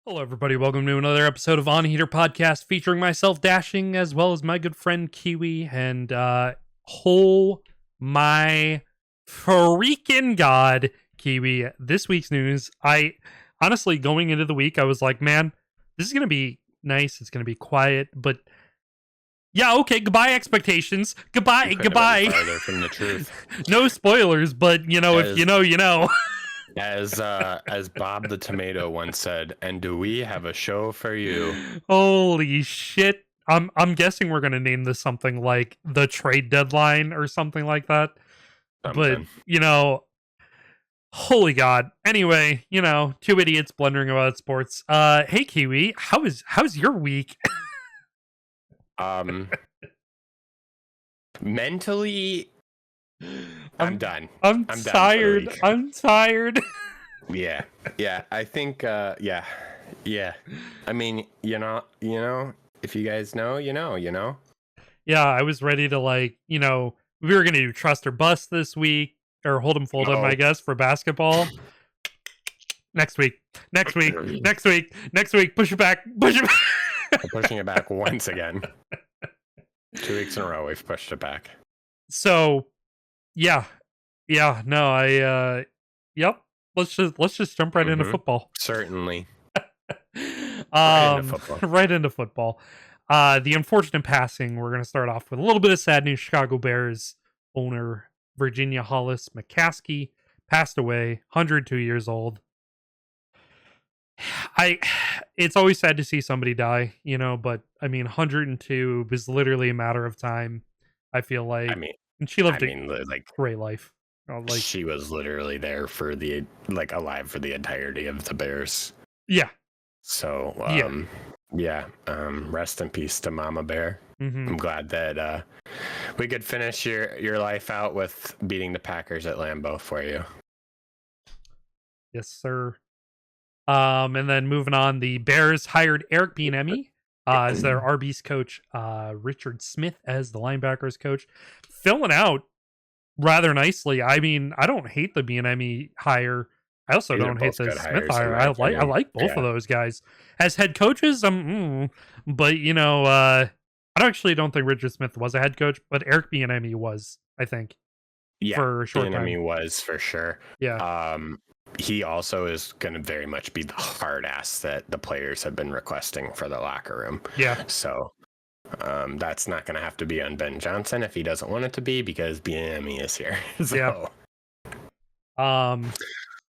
Hello, everybody. Welcome to another episode of On Heater Podcast featuring myself, Dashing, as well as my good friend Kiwi. And oh my freaking god, Kiwi! This week's news. I honestly, going into the week, I was like, man, this is gonna be nice. It's gonna be quiet, but yeah, okay. Goodbye expectations. Goodbye. Farther from the truth. No spoilers, but you know, if you know, you know. As Bob the Tomato once said, and do we have a show for you? Holy shit. I'm guessing we're gonna name this something like the trade deadline or something like that. But you know, holy god. Anyway, you know, two idiots blundering about sports. Hey Kiwi, how's your week? Mentally I'm done. I'm tired. I'm tired. Yeah. I think yeah. I mean, you know, if you guys know, you know. Yeah, I was ready to we were gonna do trust or bust this week, or hold 'em fold 'em, I guess, for basketball. Next week. Push it back. We're pushing it back once again. 2 weeks in a row we've pushed it back. So yeah, no, yep. Let's just jump right into football. Certainly. Right into football. The unfortunate passing. We're gonna start off with a little bit of sad news. Chicago Bears owner Virginia Hollis McCaskey passed away, 102 years old. It's always sad to see somebody die, but I mean, 102 was literally a matter of time. I feel like. And she lived a great life. She was literally there for alive for the entirety of the Bears. Yeah. So, rest in peace to Mama Bear. Mm-hmm. I'm glad that we could finish your life out with beating the Packers at Lambeau for you. Yes, sir. And then moving on, the Bears hired Eric Bieniemy as their RB's coach, Richard Smith as the linebackers coach, filling out rather nicely. I mean, I don't hate the Bieniemy hire. I also don't hate the Smith hire. I like both of those guys as head coaches. But I actually don't think Richard Smith was a head coach, but Eric Bieniemy was. I think. Yeah, for a short time. Bieniemy was for sure. Yeah. He also is going to very much be the hard ass that the players have been requesting for the locker room. Yeah. So that's not going to have to be on Ben Johnson if he doesn't want it to be, because Bieniemy is here. So. Yeah.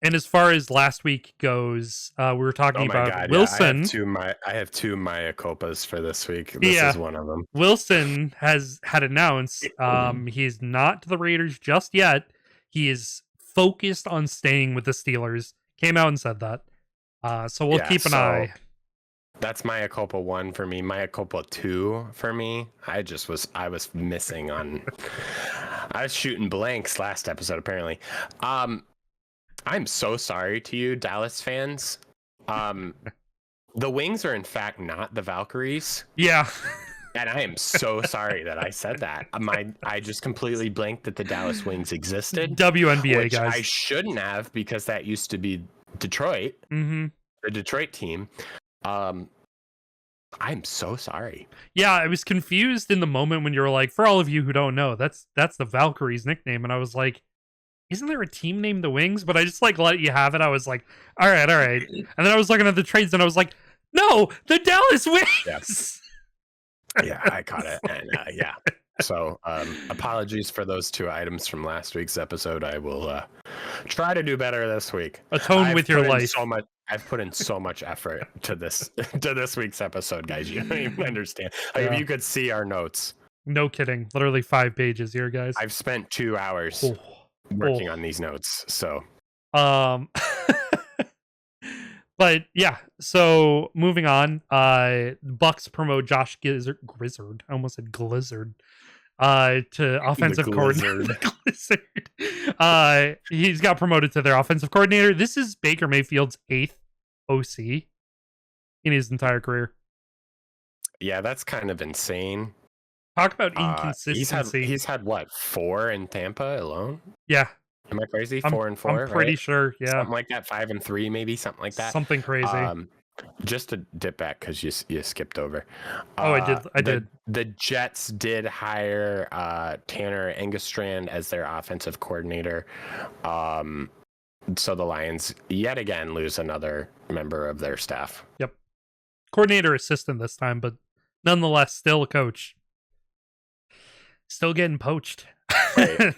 And as far as last week goes, we were talking about Wilson. Yeah, I have two Maya Copas for this week. This is one of them. Wilson had announced he's not to the Raiders just yet. He is focused on staying with the Steelers. Came out and said that. So we'll keep an eye. That's Maya Culpa 1 for me. Maya Culpa 2 for me. I was missing on. I was shooting blanks last episode apparently. I'm so sorry to you, Dallas fans. The Wings are in fact not the Valkyries. Yeah. And I am so sorry that I said that. I just completely blanked that the Dallas Wings existed. WNBA guys. I shouldn't have, because that used to be Detroit. Mm-hmm. The Detroit team. I'm so sorry. Yeah, I was confused in the moment when you were like, for all of you who don't know, that's the Valkyries nickname, and I was like, isn't there a team named the Wings? But I just let you have it. I was like, all right. And then I was looking at the trades and I was like, no, the Dallas Wings. Yeah, I caught it. And so apologies for those 2 items from last week's episode. I will try to do better this week. Atone with your life. I've put in so much effort to this week's episode, guys. You don't even understand. If you could see our notes. No kidding. Literally 5 pages here, guys. I've spent 2 hours working on these notes. So but yeah, so moving on, Bucks promote Josh Grizzard. I almost said Glizzard. To offensive coordinator. He's got promoted to their offensive coordinator. This is Baker Mayfield's 8th OC in his entire career. Yeah, that's kind of insane. Talk about inconsistency. He's had what, 4 in Tampa alone? Yeah. Am I crazy? 4 and 4. I'm pretty sure. Yeah, something like that. 5 and 3, maybe something like that. Something crazy. Just to dip back because you skipped over. Oh, I did. The Jets did hire Tanner Engestrand as their offensive coordinator. So the Lions yet again lose another member of their staff. Yep. Coordinator assistant this time, but nonetheless, still a coach. Still getting poached. Right.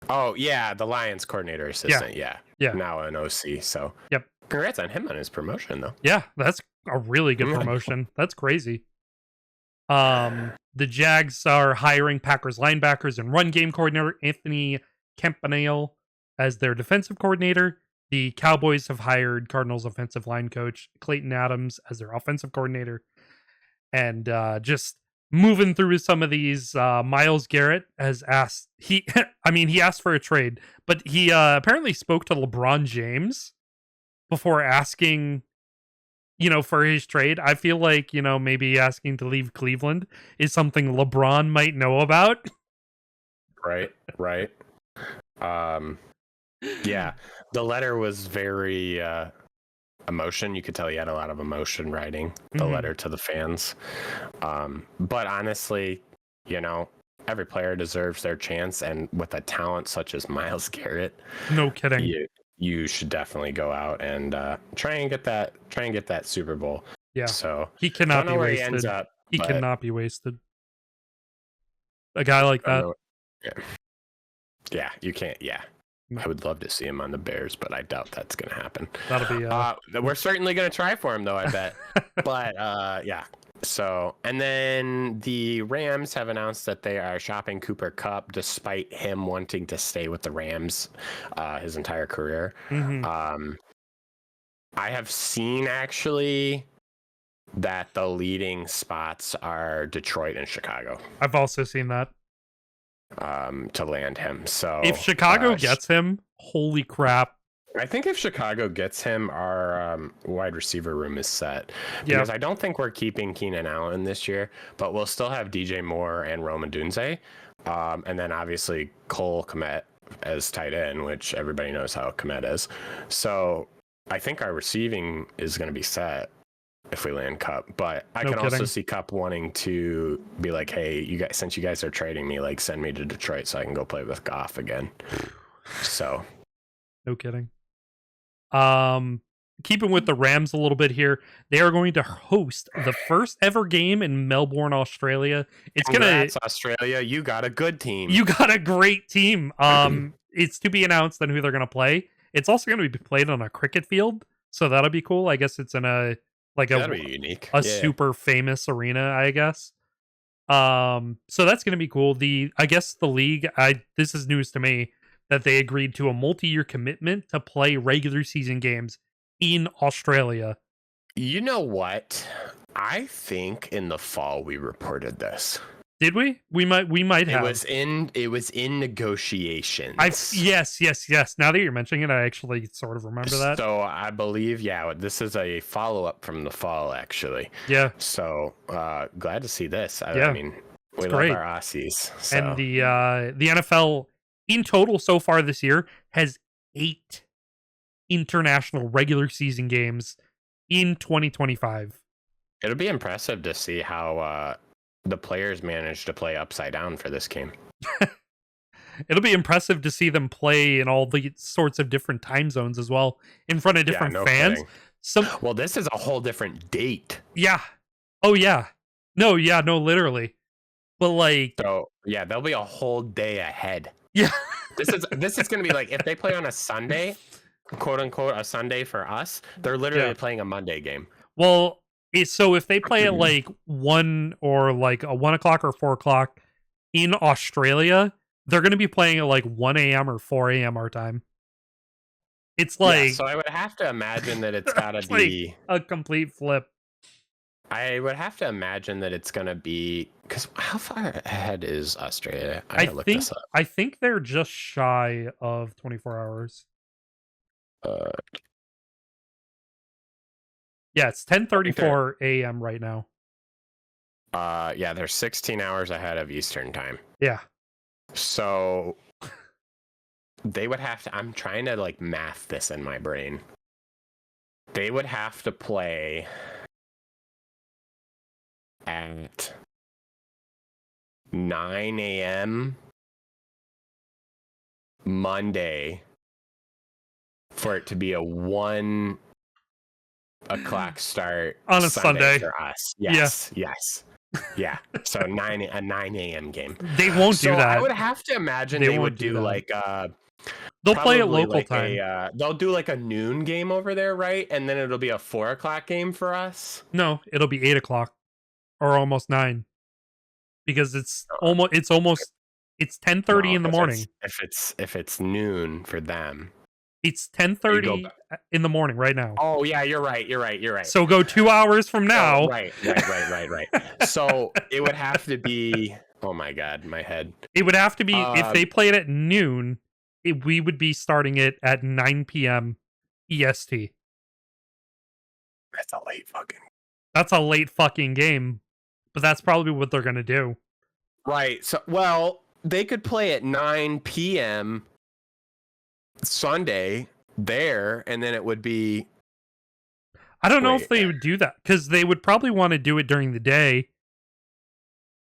Oh yeah, the Lions coordinator assistant. Yeah. Now an OC. So Yep. Congrats on him on his promotion though. Yeah, that's a really good promotion. That's crazy. The Jags are hiring Packers linebackers and run game coordinator Anthony Campanale as their defensive coordinator. The Cowboys have hired Cardinals offensive line coach Clayton Adams as their offensive coordinator. And just moving through some of these, Myles Garrett has asked he asked for a trade, but he apparently spoke to LeBron James before asking, for his trade. I feel like, maybe asking to leave Cleveland is something LeBron might know about. Right. Yeah, the letter was very emotion. You could tell he had a lot of emotion writing the letter to the fans. But honestly, every player deserves their chance, and with a talent such as Myles Garrett, No kidding. You should definitely go out and try and get that Super Bowl. Yeah. So he cannot don't know be where wasted. he ends up. He cannot be wasted. A guy like that. Yeah, you can't. Yeah. I would love to see him on the Bears, but I doubt that's going to happen. That'll be. We're certainly going to try for him, though, I bet. But yeah. So, and then the Rams have announced that they are shopping Cooper Kupp, despite him wanting to stay with the Rams his entire career. I have seen actually that the leading spots are Detroit and Chicago. I've also seen that. To land him. So if Chicago gets him, holy crap. I think if Chicago gets him, our wide receiver room is set. Because I don't think we're keeping Keenan Allen this year, but we'll still have DJ Moore and Rome Odunze. And then obviously Cole Kmet as tight end, which everybody knows how Kmet is. So I think our receiving is going to be set if we land Kupp. But I can also see Kupp wanting to be like, hey, you guys, since you guys are trading me, like send me to Detroit so I can go play with Goff again. So no kidding. Keeping with the Rams a little bit here, they are going to host the first ever game in Melbourne, Australia. Congrats, Australia. You got a good team. You got a great team. It's to be announced on who they're going to play. It's also going to be played on a cricket field, so that'll be cool. I guess it's in that'll be unique. Super famous arena, I guess. So that's going to be cool. I guess the league, this is news to me, that they agreed to a multi-year commitment to play regular season games in Australia. You know what? I think in the fall we reported this. Did we? We might have. It was in negotiations. Yes. Now that you're mentioning it, I actually sort of remember that. So I believe, this is a follow-up from the fall, actually. Yeah. So glad to see this. I mean, we love our Aussies. So. And the NFL in total so far this year has 8 international regular season games in 2025. It'll be impressive to see how the players managed to play upside down for this game. It'll be impressive to see them play in all the sorts of different time zones as well, in front of different fans. Well, this is a whole different date. Yeah. Oh, yeah. No, literally. But there'll be a whole day ahead. Yeah. This is going to be like, if they play on a Sunday, quote unquote, a Sunday for us, they're literally playing a Monday game. Well, so if they play at 1 or a 1 o'clock or 4 o'clock in Australia, they're going to be playing at 1 a.m. or 4 a.m. our time. It's so I would have to imagine that it's got to be a complete flip. I would have to imagine that it's going to be, because how far ahead is Australia? I gotta look this up. I think they're just shy of 24 hours. Yeah, it's 10:34 a.m. right now. They're 16 hours ahead of Eastern time. Yeah. So they would have to, I'm trying to math this in my brain. They would have to play at 9 a.m. Monday for it to be a 1 o'clock start on a Sunday for us. Yes. Yeah. So a 9 a.m. game. They won't do that. I would have to imagine they would do like they'll play at local time. They'll do like a noon game over there, right? And then it'll be a 4 o'clock game for us. No, it'll be 8 o'clock or almost 9 because it's almost 10:30 in the morning. If it's noon for them, it's 10:30 in the morning right now. Oh yeah, you're right. So go 2 hours from now. Oh, right. So it would have to be. Oh my god, my head. It would have to be if they played at noon. We would be starting it at 9 p.m. EST. That's a late fucking. That's a late fucking game, but that's probably what they're gonna do. Right. So, well, they could play at 9 p.m. Sunday there, and then it would be. I don't know if they would do that because they would probably want to do it during the day.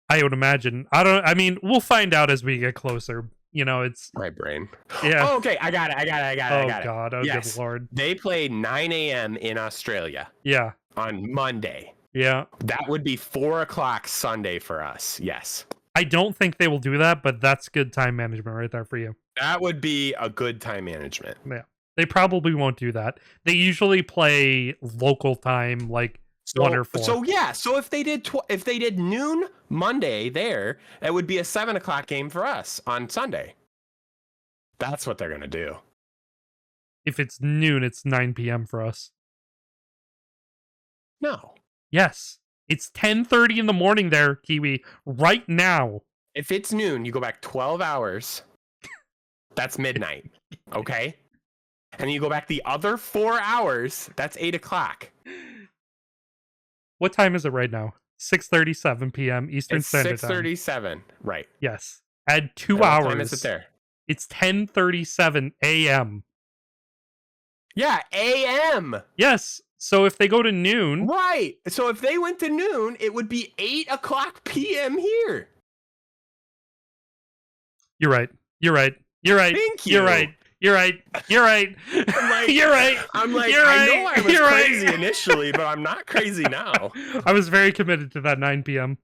I would imagine. I mean, we'll find out as we get closer. You know, it's my brain. Yeah. Oh, okay, I got it. Oh god. Oh yes. Good lord. They play 9 a.m. in Australia. Yeah. On Monday. Yeah. That would be 4 o'clock Sunday for us. Yes. I don't think they will do that, but that's good time management right there for you. That would be a good time management. Yeah. They probably won't do that. They usually play local time, like 1 or 4. So yeah. So if they did noon Monday there, it would be a 7 o'clock game for us on Sunday. That's what they're gonna do. If it's noon, it's 9 p.m. for us. No. Yes. It's 10:30 in the morning there, Kiwi, right now. If it's noon, you go back 12 hours. That's midnight. Okay? And you go back the other 4 hours, that's 8 o'clock. What time is it right now? 6:37 p.m. Eastern Standard Time. 6:37, right. Yes. Add 2 hours. What time is it there? It's 10:37 a.m. Yeah, a.m. Yes. So if they go to noon... Right. So if they went to noon, it would be 8 o'clock p.m. here. You're right. Thank you. You're right. You're right. You're right. I'm like, I know I was crazy initially, but I'm not crazy now. I was very committed to that 9 p.m.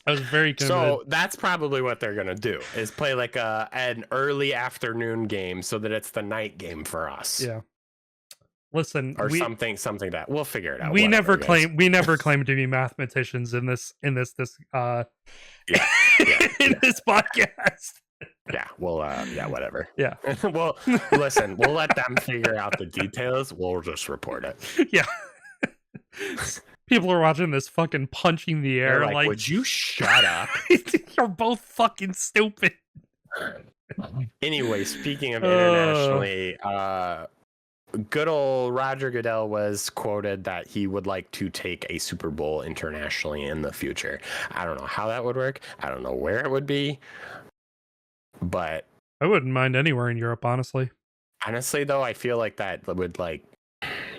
I was very committed. So that's probably what they're going to do, is play like an early afternoon game so that it's the night game for us. Yeah. Listen, or something that we'll figure it out. We never claim to be mathematicians in this this podcast. Yeah, well, whatever. Yeah. Well, listen, we'll let them figure out the details. We'll just report it. Yeah. People are watching this fucking punching the air. Like, would you shut up? You're both fucking stupid. Anyway, speaking of internationally, good old Roger Goodell was quoted that he would like to take a Super Bowl internationally in the future. I don't know how that would work. I don't know where it would be. But I wouldn't mind anywhere in Europe, honestly. Honestly, though, I feel like that would what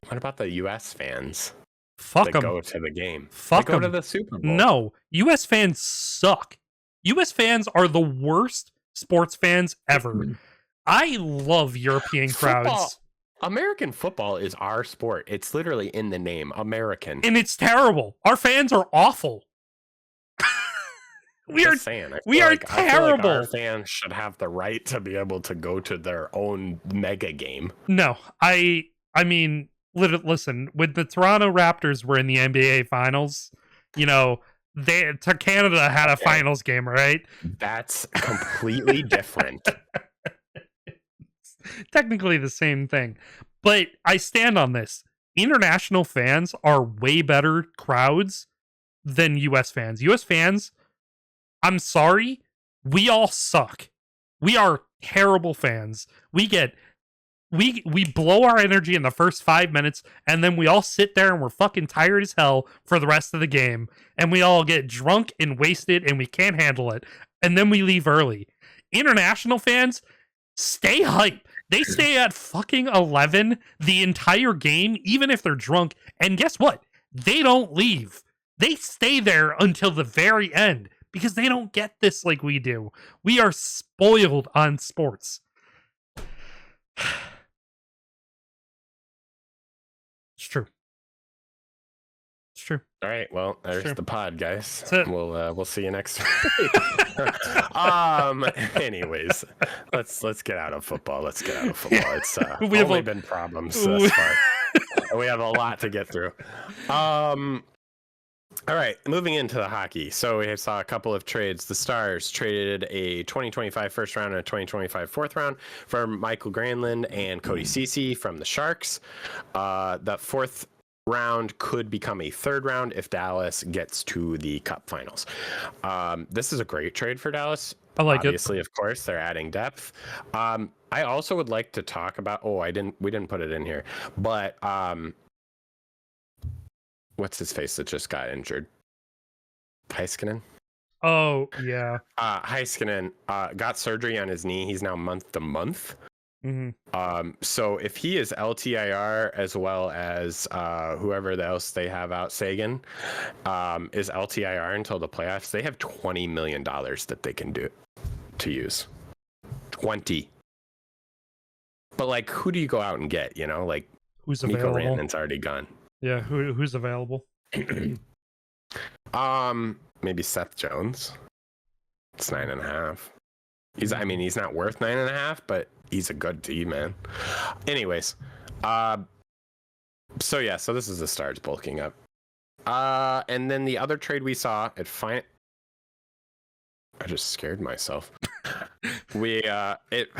about the U.S. fans? Fuck them. Go to the game. Fuck them. Go to the Super Bowl. No, U.S. fans suck. U.S. fans are the worst sports fans ever. I love European crowds. American football is our sport. It's literally in the name, American. And it's terrible. Our fans are awful. We are terrible. I feel like our fans should have the right to be able to go to their own mega game. No, I mean, listen, when the Toronto Raptors were in the NBA Finals, you know, Canada had a finals game, right? That's completely different. Technically the same thing, but I stand on this. International fans are way better crowds than U.S. fans. U.S. fans, I'm sorry, we all suck. We are terrible fans. We blow our energy in the first 5 minutes, and then we all sit there and we're fucking tired as hell for the rest of the game, and we all get drunk and wasted, and we can't handle it, and then we leave early. International fans, stay hype. They stay at fucking 11 the entire game, even if they're drunk. And guess what? They don't leave. They stay there until the very end because they don't get this like we do. We are spoiled on sports. It's true. It's true. All right, well, there's the pod, guys. That's it. We'll see you next week. Anyways, let's get out of football. Let's get out of football. It's only been problems thus far. We have a lot to get through. All right, moving into the hockey. So we saw a couple of trades. The Stars traded a 2025 first round and a 2025 fourth round for Michael Granlund and Cody Ceci from the Sharks. The fourth round could become a third round if Dallas gets to the Cup Finals. This is a great trade for Dallas. I like Obviously, of course, they're adding depth. I also would like to talk about. We didn't put it in here, but what's his face that just got injured? Heiskanen. Oh yeah. Heiskanen got surgery on his knee. He's now month to month. Mm-hmm. So if he is LTIR as well as whoever else they have out, Sagan, is LTIR until the playoffs, they have $20 million that they can do to use. 20. But like, who do you go out and get? You know, like who's Mikko available? Rantanen's already gone. Yeah, who's available? Maybe Seth Jones. It's 9.5. He's not worth 9.5, but he's a good team, man. Anyways, so this is the Stars bulking up. And then the other trade we saw I just scared myself. It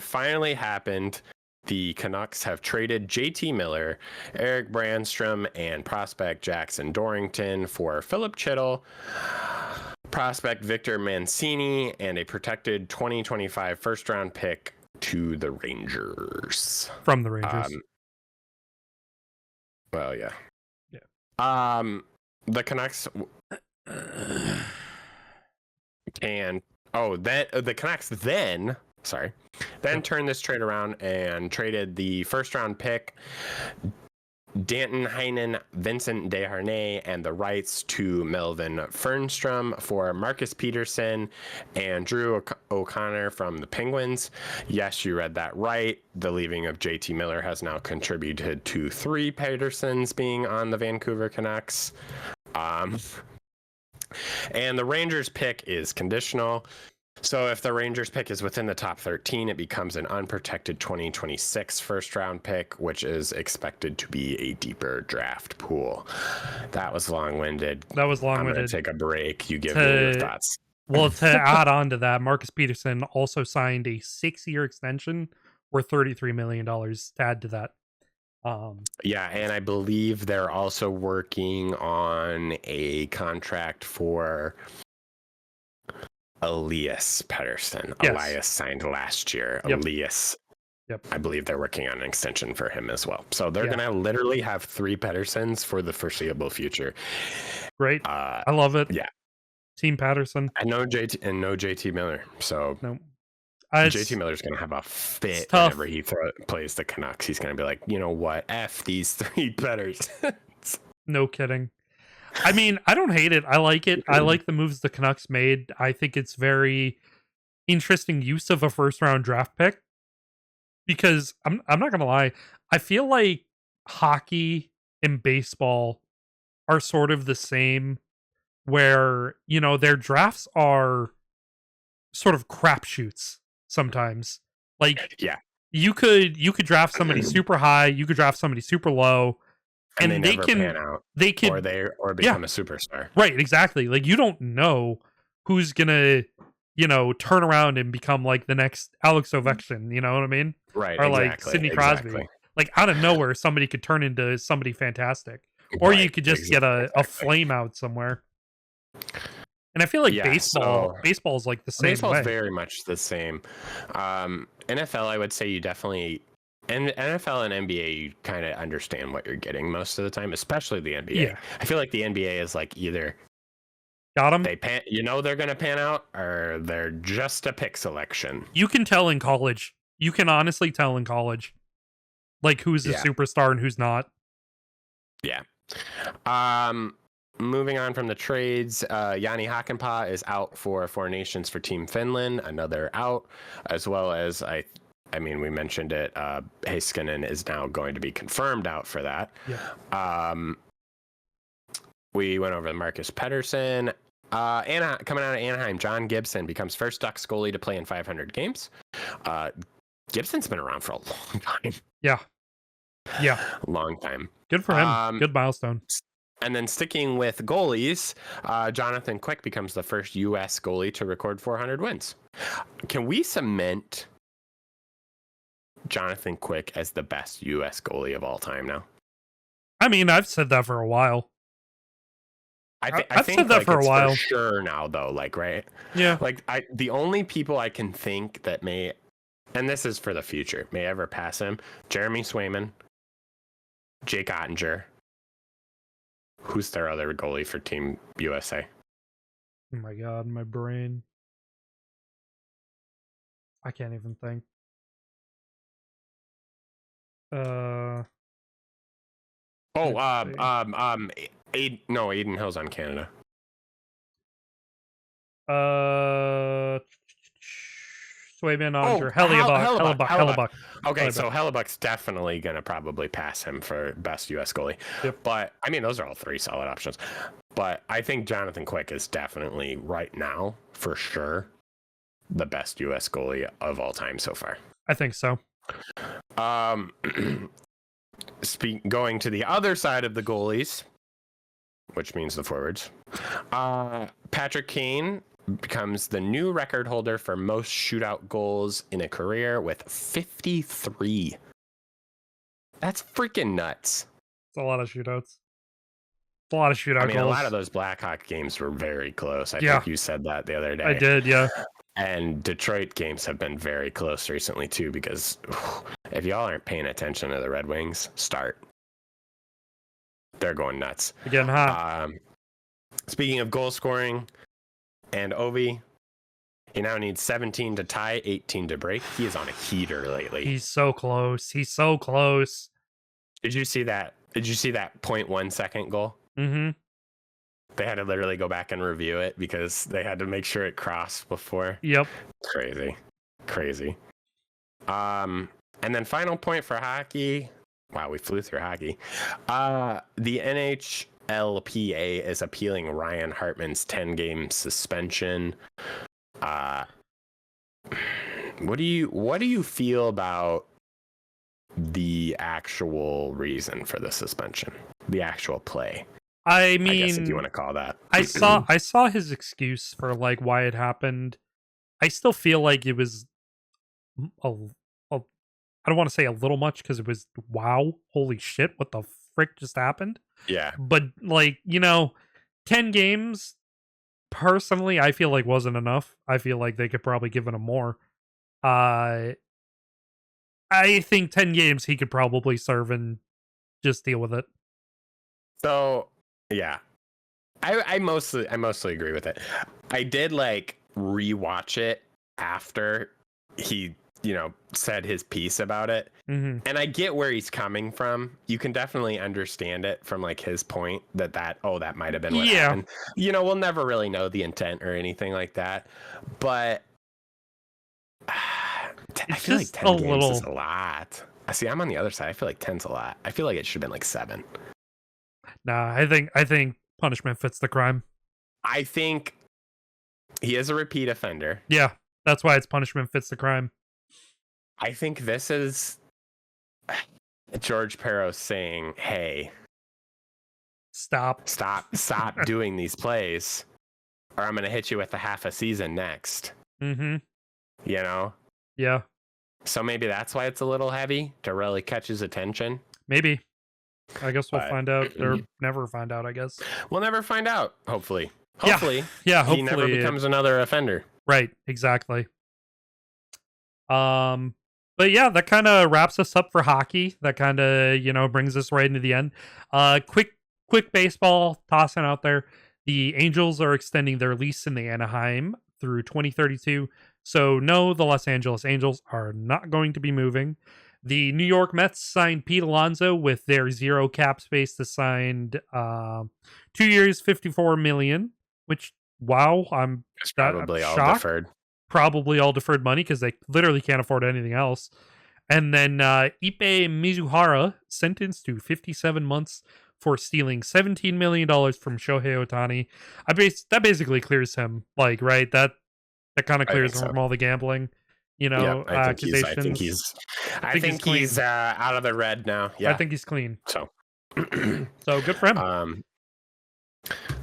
finally happened. The Canucks have traded JT Miller, Eric Brandstrom, and prospect Jackson Dorrington for Philip Chittle, prospect Victor Mancini, and a protected 2025 first-round pick to the Rangers. From the Rangers. Well, yeah. Yeah. The Canucks the Canucks then turned this trade around and traded the first-round pick, Danton Heinen, Vincent Desharnais, and the rights to Melvin Fernstrom for Marcus Peterson and Drew O'Connor from the Penguins. Yes, you read that right. The leaving of JT Miller has now contributed to 3 Petersons being on the Vancouver Canucks. And the Rangers pick is conditional. So if the Rangers pick is within the top 13, it becomes an unprotected 2026 first round pick, which is expected to be a deeper draft pool. That was long-winded. I'm going to take a break. You give me your thoughts. Well, to add on to that, Marcus Peterson also signed a 6-year extension worth $33 million to add to that. Yeah, and I believe they're also working on a contract for Elias Pettersson. Yes. Elias signed last year. Yep. Elias. Yep. I believe they're working on an extension for him as well. So they're going to literally have 3 Petterssons for the foreseeable future. Great. I love it. Yeah. Team Patterson. And no JT Miller. So no. JT Miller's going to have a fit whenever he plays the Canucks. He's going to be like, you know what? F these 3 Petterssons. No kidding. I mean, I don't hate it. I like it. I like the moves the Canucks made. I think it's very interesting use of a first-round draft pick because I'm not going to lie. I feel like hockey and baseball are sort of the same where, you know, their drafts are sort of crapshoots sometimes. Like, yeah, you could draft somebody super high, you could draft somebody super low. And they can pan out. They can or become a superstar. Right, exactly. Like you don't know who's gonna, you know, turn around and become like the next Alex Ovechkin, you know what I mean? Right. Or like Sidney Crosby. Exactly. Like out of nowhere somebody could turn into somebody fantastic. Or you could just get a flame out somewhere. And I feel like baseball is like the same. Baseball's very much the same. NFL, I would say you definitely. And NFL and NBA, you kind of understand what you're getting most of the time, especially the NBA. Yeah. I feel like the NBA is like either got them, they're going to pan out, or they're just a pick selection. You can tell in college You can honestly tell in college, like, who's a Yeah. superstar and who's not. Yeah. Moving on from the trades, Yanni Hakanpää is out for Four Nations for Team Finland, another out, as well as I mean, we mentioned it. Heiskanen is now going to be confirmed out for that. Yeah. We went over Marcus Pettersson. Coming out of Anaheim, John Gibson becomes first Ducks goalie to play in 500 games. Gibson's been around for a long time. Yeah. Long time. Good for him. Good milestone. And then sticking with goalies, Jonathan Quick becomes the first U.S. goalie to record 400 wins. Can we cement Jonathan Quick as the best U.S. goalie of all time now? I mean, I've said that for a while. I've said that for a while. For sure now, though, like, right? Yeah. Like, the only people I can think that may, and this is for the future, may ever pass him, Jeremy Swayman, Jake Ottinger. Who's their other goalie for Team USA? Oh my God, my brain. I can't even think. Aiden Hill's on Canada. Swayman, Onger, Hellebuck. Okay, so Hellebuck's definitely going to probably pass him for best U.S. goalie. Yep. But, I mean, those are all three solid options. But I think Jonathan Quick is definitely, right now, for sure, the best U.S. goalie of all time so far. I think so. Going to the other side of the goalies, which means the forwards, Patrick Kane becomes the new record holder for most shootout goals in a career with 53. That's freaking nuts. It's a lot of shootouts. It's a lot of shootout goals. A lot of those Blackhawk games were very close. I think you said that the other day. I did, yeah. And Detroit games have been very close recently, too, because if y'all aren't paying attention to the Red Wings, start. They're going nuts. They're getting hot. Speaking of goal scoring, and Ovi, he now needs 17 to tie, 18 to break. He is on a heater lately. He's so close. He's so close. Did you see that? 0.1 second goal? Mm-hmm. They had to literally go back and review it because they had to make sure it crossed before. Yep. Crazy. And then final point for hockey. Wow, we flew through hockey. The NHLPA is appealing Ryan Hartman's 10-game suspension. What do you feel about the actual reason for the suspension? The actual play? I mean, I guess if you want to call that. I saw his excuse for like why it happened. I still feel like it was I don't want to say a little much because it was wow, holy shit, what the frick just happened? Yeah. But like, 10 games personally I feel like wasn't enough. I feel like they could probably give him more. I think 10 games he could probably serve and just deal with it. So, yeah. I mostly agree with it. I did like rewatch it after he, said his piece about it. Mm-hmm. And I get where he's coming from. You can definitely understand it from like his point that might have been what happened. We'll never really know the intent or anything like that. But I feel like 10 games is a lot. See, I'm on the other side. I feel like 10's a lot. I feel like it should have been like 7. Nah, I think punishment fits the crime. I think he is a repeat offender. Yeah, that's why it's punishment fits the crime. I think this is George Peros saying, hey, stop doing these plays, or I'm going to hit you with a half a season next. Mm-hmm. Yeah. So maybe that's why it's a little heavy to really catch his attention. Maybe. I guess we'll find out, or never find out, I guess. We'll never find out, hopefully. Yeah, hopefully. He never becomes another offender. Right, exactly. But yeah, that kind of wraps us up for hockey. That kind of, brings us right into the end. Quick baseball tossing out there. The Angels are extending their lease in the Anaheim through 2032. So no, the Los Angeles Angels are not going to be moving. The New York Mets signed Pete Alonso with their zero cap space to sign 2 years, $54 million. Which wow, I'm It's probably all shocked. deferred. Probably all deferred money because they literally can't afford anything else. And then Ipe Mizuhara sentenced to 57 months for stealing $17 million from Shohei Ohtani. That basically clears him, like, right? That kind of clears him from all the gambling, accusations. I think he's out of the red now. Yeah, I think he's clean. So good for him.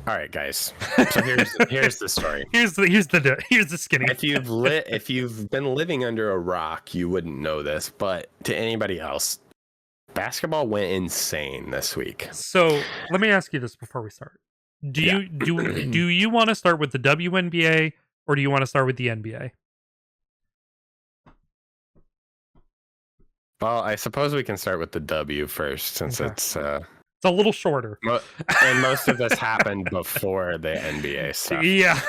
All right, guys. So here's the story. Here's the skinny. If you've been living under a rock, you wouldn't know this, but to anybody else, basketball went insane this week. So let me ask you this before we start: do you want to start with the WNBA or do you want to start with the NBA? Well, I suppose we can start with the W first, since it's a little shorter. And most of this happened before the NBA stuff. Yeah.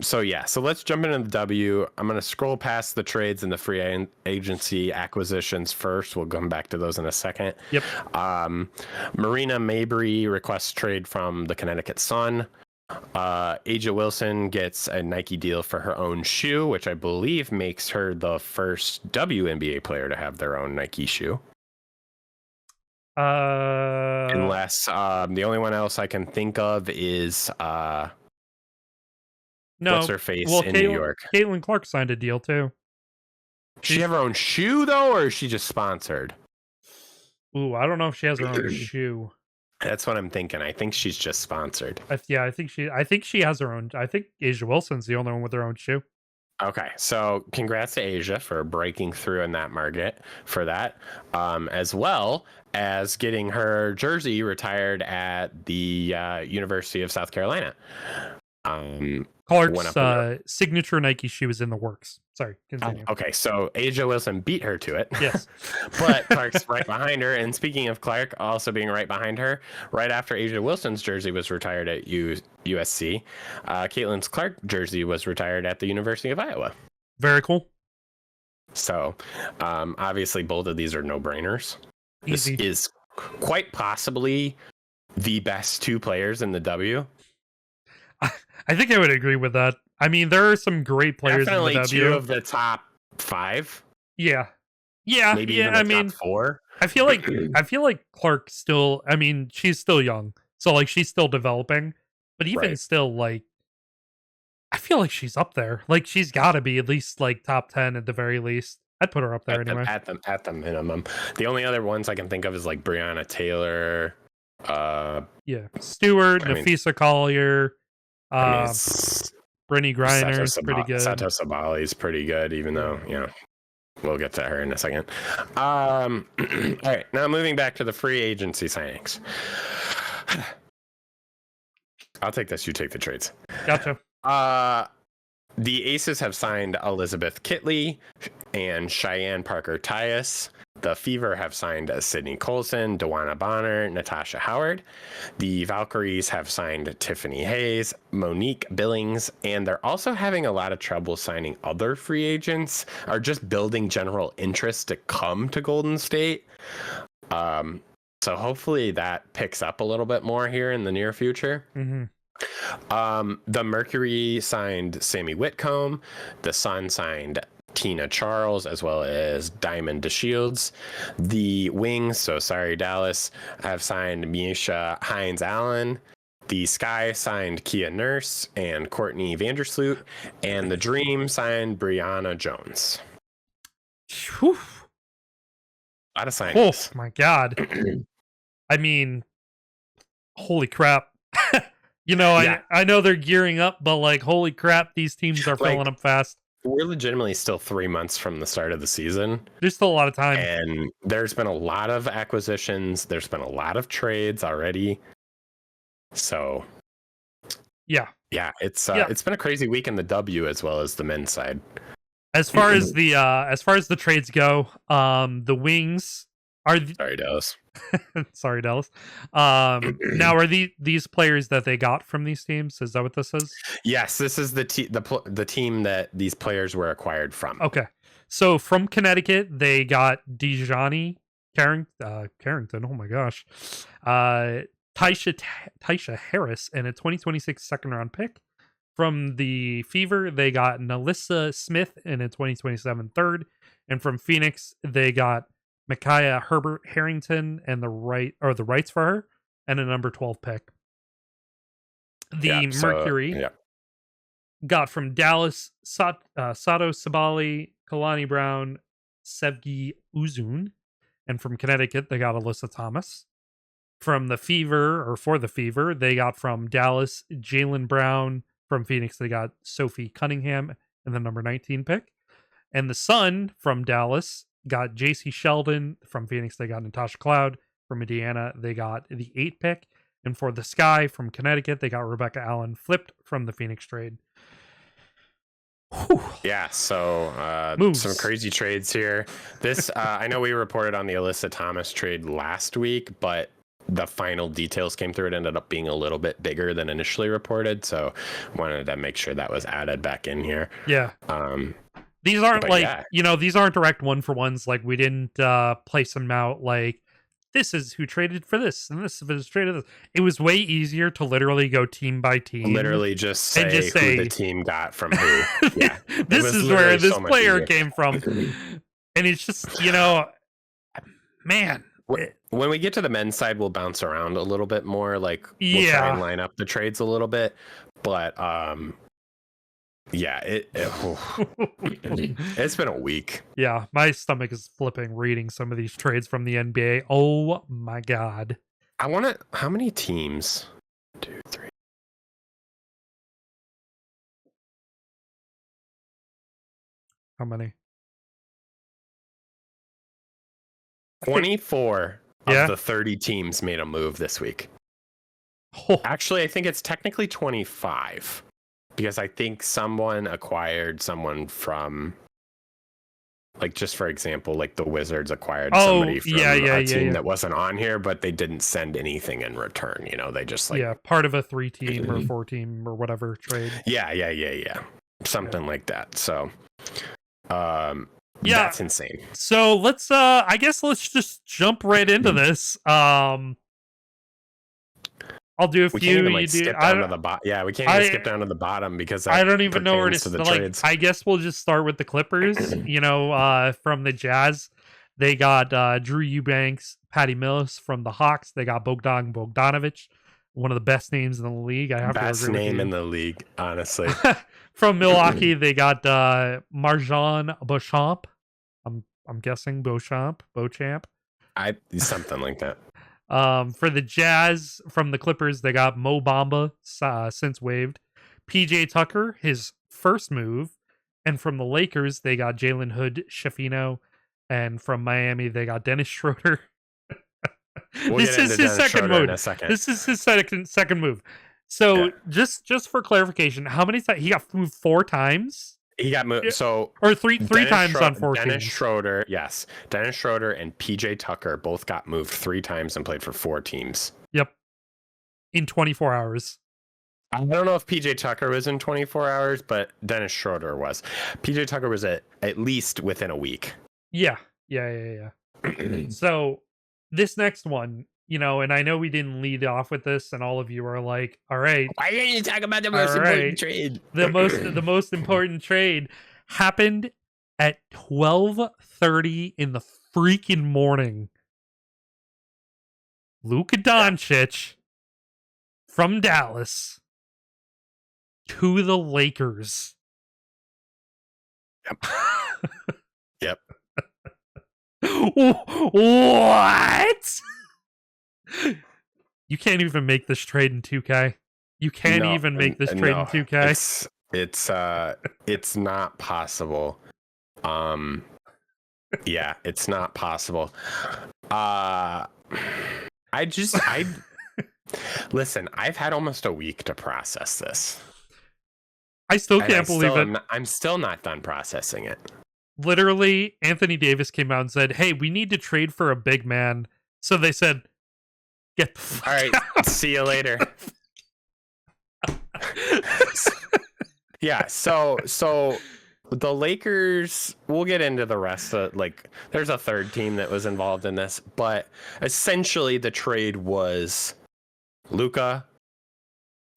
So let's jump into the W. I'm going to scroll past the trades and the free agency acquisitions first. We'll come back to those in a second. Yep. Marina Mabrey requests trade from the Connecticut Sun. Aja Wilson gets a Nike deal for her own shoe, which I believe makes her the first WNBA player to have their own Nike shoe. Unless the only one else I can think of is what's her face in New York. Caitlin Clark signed a deal too. Does she have her own shoe though, or is she just sponsored? Ooh, I don't know if she has her own shoe. That's what I'm thinking. I think she's just sponsored. I think she has her own. I think Aja Wilson's the only one with her own shoe. Okay, so congrats to Aja for breaking through in that market for that, as well as getting her jersey retired at the University of South Carolina. Clark's signature Nike shoe is in the works. Sorry, continue. Okay, so Aja Wilson beat her to it. Yes. But Clark's right behind her. And speaking of Clark also being right behind her, right after Aja Wilson's jersey was retired at USC, Caitlin Clark jersey was retired at the University of Iowa. Very cool. So obviously both of these are no-brainers. Easy. This is quite possibly the best two players in the W. I think I would agree with that. I mean, there are some great players Definitely in the W. Two of the top 5. Yeah. Maybe even the top 4. I feel like Clark still. I mean, she's still young, so like she's still developing. But even still, like, I feel like she's up there. Like she's got to be at least like top 10 at the very least. I'd put her up there anyway. At the minimum. The only other ones I can think of is like Breonna Taylor. Stewart, Nafisa Collier. Brittany Griner is pretty good. Sato Sabali is pretty good, even though, we'll get to her in a second. All right, now moving back to the free agency signings. I'll take this, you take the trades. Gotcha. The Aces have signed Elizabeth Kitley and Cheyenne Parker-Tyus. The Fever have signed Sydney Colson, Dewana Bonner, Natasha Howard. The Valkyries have signed Tiffany Hayes, Monique Billings, and they're also having a lot of trouble signing other free agents or just building general interest to come to Golden State. So hopefully that picks up a little bit more here in the near future. Mm-hmm. The Mercury signed Sammy Whitcomb. The Sun signed Tina Charles, as well as Diamond DeShields. The Wings, so sorry Dallas, have signed Miesha Hines-Allen. The Sky signed Kia Nurse and Courtney Vandersloot. And the Dream signed Brianna Jones. Whew. A lot of signings. Oh my God. I mean, holy crap. I know they're gearing up, but like, holy crap, these teams are filling up fast. We're legitimately still 3 months from the start of the season. There's still a lot of time. And there's been a lot of acquisitions. There's been a lot of trades already. So, yeah, it's been a crazy week in the W as well as the men's side. As far as the trades go, the Wings Are Sorry, Dallas. sorry, Dallas. Now are these players that they got from these teams? Is that what this is? Yes, this is the team that these players were acquired from. Okay. So from Connecticut, they got Dijani Carrington. Oh my gosh. Taisha Harris and a 2026 second round pick. From the Fever, they got Nalissa Smith and a 2027 third. And from Phoenix, they got Micaiah Herbert Harrington and the rights for her and a number 12 pick. The Mercury got from Dallas Sato Sabali, Kalani Brown, Sevgi Uzun, and from Connecticut they got Alyssa Thomas. From the Fever, or for the Fever, they got from Dallas Jalen Brown. From Phoenix they got Sophie Cunningham and the number 19 pick. And the Sun from Dallas got JC Sheldon. From Phoenix they got Natasha Cloud. From Indiana they got the 8 pick. And for the Sky from Connecticut they got Rebecca Allen, flipped from the Phoenix trade. Whew. Yeah, so some crazy trades here. This I know we reported on the Alyssa Thomas trade last week, but the final details came through. It ended up being a little bit bigger than initially reported, so wanted to make sure that was added back in here. Yeah. These aren't these aren't direct one for ones. Like we didn't place them out like this is who traded for this and this is traded this. It was way easier to literally go team by team. Literally just say who the team got from who. Yeah. This is where this player came from. And it's just, man. When we get to the men's side, we'll bounce around a little bit more. Like we'll try and line up the trades a little bit. But it's been a week. Yeah, my stomach is flipping reading some of these trades from the NBA. Oh my god. How many teams? 2, 3. How many? 24 of the 30 teams made a move this week. Oh. Actually, I think it's technically 25. Because I think someone acquired someone from, like, just for example, like the Wizards acquired somebody from a team that wasn't on here, but they didn't send anything in return. They just part of a 3-team or 4-team or whatever trade. Yeah. Something like that. So, that's insane. So let's just jump right into this. I'll do a few. We can't even skip down to the bottom. Yeah, we can't even skip down to the bottom because I don't even know where to start. I guess we'll just start with the Clippers. From the Jazz, they got Drew Eubanks, Patty Mills. From the Hawks, they got Bogdan Bogdanovic, one of the best names in the league. Best name in the league, honestly. From Milwaukee, they got Marjan Beauchamp. I'm guessing Beauchamp. Something like that. For the Jazz, from the Clippers, they got Mo Bamba, since waived. PJ Tucker, his first move. And from the Lakers, they got Jalen Hood Schifino. And from Miami, they got Dennis Schroeder. This is his second move. This is his second move. So just for clarification, how many times he got moved 4 times? He got moved, or three times on 4 teams. Dennis Schroeder, yes. Dennis Schroeder and PJ Tucker both got moved 3 times and played for 4 teams. Yep. In 24 hours. I don't know if PJ Tucker was in 24 hours, but Dennis Schroeder was. PJ Tucker was at least within a week. Yeah. So this next one, and I know we didn't lead off with this, and all of you are like, all right. Why didn't you talk about the most important trade? The most important trade happened at 12:30 in the freaking morning. Luka Doncic from Dallas to the Lakers. Yep. What? You can't even make this trade in 2K. You can't even make this trade in 2K. It's not possible. Yeah, it's not possible. Listen, I've had almost a week to process this. I still can't believe it. I'm still not done processing it. literally, Anthony Davis came out and said, "Hey, we need to trade for a big man." So they said, "Get the fuck All right, out." see you later. Yeah, so the Lakers, we'll get into the rest of, like, there's a third team that was involved in this, but essentially the trade was Luka,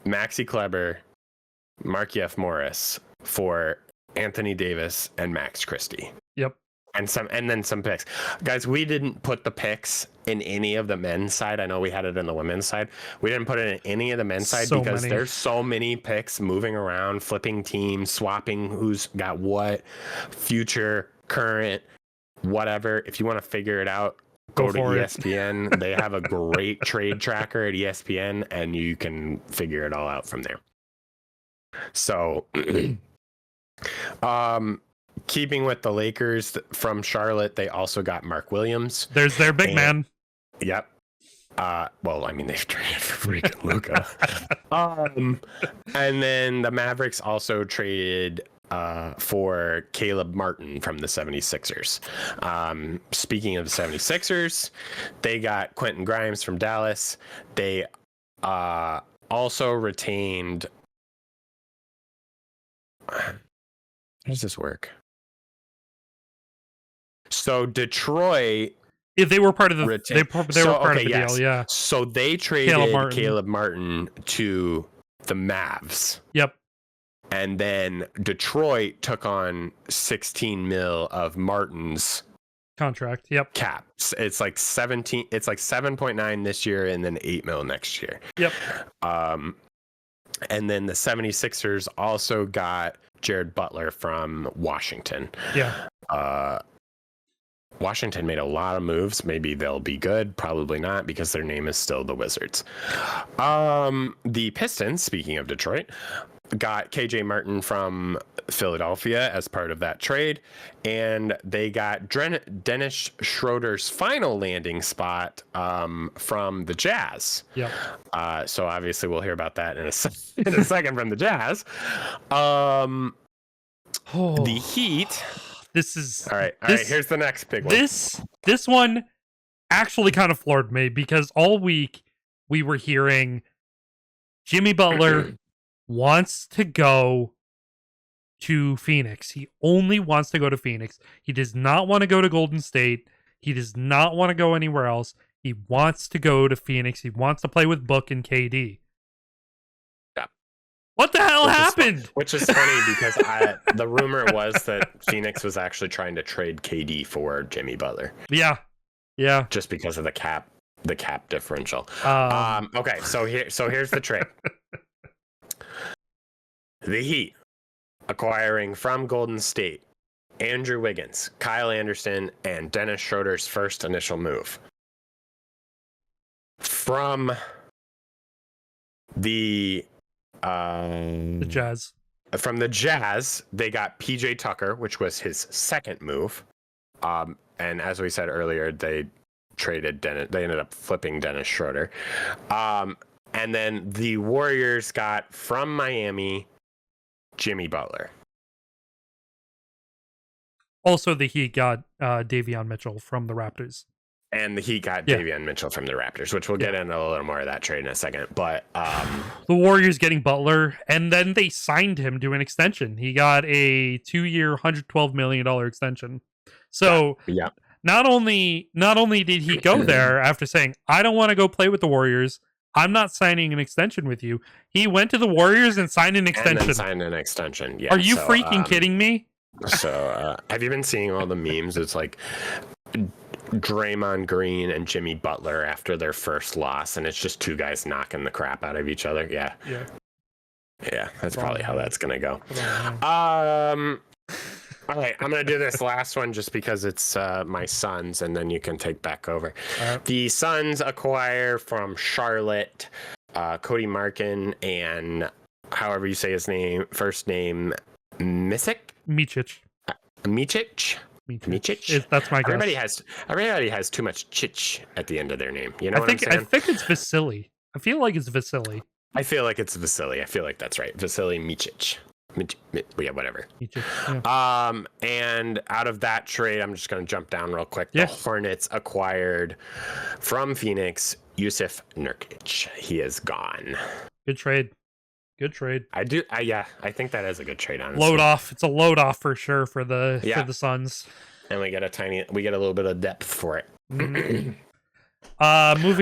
Maxi Kleber, Markieff Morris for Anthony Davis and Max Christie. Yep. And then some picks. Guys, we didn't put the picks in any of the men's side. I know we had it in the women's side. We didn't put it in any of the men's side because there's so many picks moving around, flipping teams, swapping who's got what, future, current, whatever. If you want to figure it out, go to ESPN. They have a great trade tracker at ESPN, and you can figure it all out from there. So, keeping with the Lakers from Charlotte, they also got Mark Williams. There's their big man. Yep. Well, I mean, they've traded for freaking Luka. And then the Mavericks also traded for Caleb Martin from the 76ers. Speaking of the 76ers, they got Quentin Grimes from Dallas. They also retained... How does this work? So Detroit, they were part of the they were part of the deal, yeah. So they traded Caleb Martin to the Mavs. Yep. And then Detroit took on 16 mil of Martin's contract. Yep. Caps. It's like 17. It's like 7.9 this year, and then 8 mil next year. Yep. And then the 76ers also got Jared Butler from Washington. Yeah. Washington made a lot of moves. Maybe they'll be good. Probably not, because their name is still the Wizards. The Pistons, speaking of Detroit, got KJ Martin from Philadelphia as part of that trade. And they got Dennis Schroeder's final landing spot from the Jazz. Yep. So obviously we'll hear about that in a second from the Jazz. The Heat... This is all right. Here's the next big one. This one actually kind of floored me, because all week we were hearing Jimmy Butler wants to go to Phoenix. He only wants to go to Phoenix. He does not want to go to Golden State. He does not want to go anywhere else. He wants to go to Phoenix. He wants to play with Book and KD. What the hell happened? Which is funny, because the rumor was that Phoenix was actually trying to trade KD for Jimmy Butler. Yeah. Just because of the cap differential. Okay, so here's the trade. The Heat acquiring from Golden State Andrew Wiggins, Kyle Anderson, and Dennis Schroeder's first initial move. From the Jazz. From the Jazz, they got PJ Tucker, which was his second move. And as we said earlier, they ended up flipping Dennis Schroeder. And then the Warriors got from Miami Jimmy Butler. Also, the Heat got Davion Mitchell from the Raptors. And the Heat got Davion Mitchell from the Raptors, which we'll get into a little more of that trade in a second. But the Warriors getting Butler, and then they signed him to an extension. He got a 2-year, $112 million extension. So not only did he go there after saying, I don't want to go play with the Warriors, I'm not signing an extension with you, he went to the Warriors and signed an extension. Yeah. Are you freaking kidding me? So have you been seeing all the memes? It's like Draymond Green and Jimmy Butler after their first loss, and it's just two guys knocking the crap out of each other. Yeah, that's probably how that's gonna go. All right, I'm gonna do this last one just because it's my Suns, and then you can take back over. The Suns acquire from Charlotte Cody Markin and however you say his first name, Micic. That's my guess. Everybody has too much chich at the end of their name. You know what I'm saying? I think it's Vasily. I feel like it's Vasily. I feel like it's Vasily. I feel like that's right. Vasily Micic. Yeah, whatever. Me too. Yeah. And out of that trade, I'm just going to jump down real quick. Yeah. The Hornets acquired from Phoenix Yusuf Nurkic. He is gone. Good trade. Good trade. I think that is a good trade, honestly. Load off. It's a load off for sure for the Suns. And we get a little bit of depth for it. Moving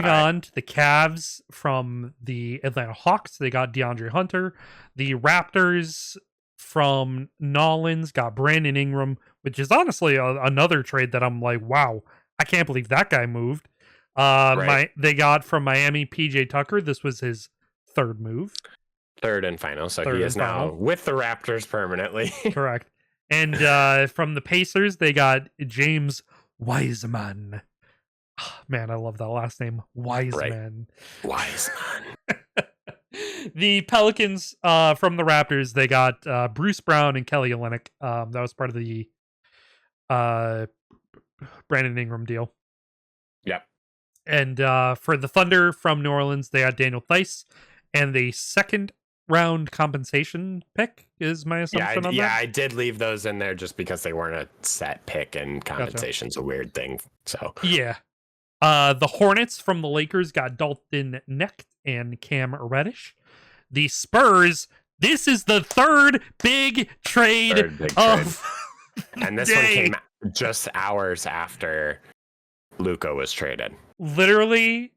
on to the Cavs from the Atlanta Hawks. They got DeAndre Hunter. The Raptors from Nolans got Brandon Ingram, which is honestly another trade that I'm like, wow, I can't believe that guy moved. They got from Miami PJ Tucker. This was his third move. Third and final. So he is now with the Raptors permanently. Correct. And from the Pacers, they got James Wiseman. Oh, man, I love that last name. Wiseman. Right. Wiseman. The Pelicans from the Raptors, they got Bruce Brown and Kelly Olynyk. That was part of the Brandon Ingram deal. Yep. And for the Thunder from New Orleans, they got Daniel Theis and the second round compensation pick is my assumption on that. Yeah, I did leave those in there just because they weren't a set pick and compensation's a weird thing. So yeah. The Hornets from the Lakers got Dalton Knecht and Cam Reddish. The Spurs, this is the third big trade of and this one came just hours after Luka was traded. Literally,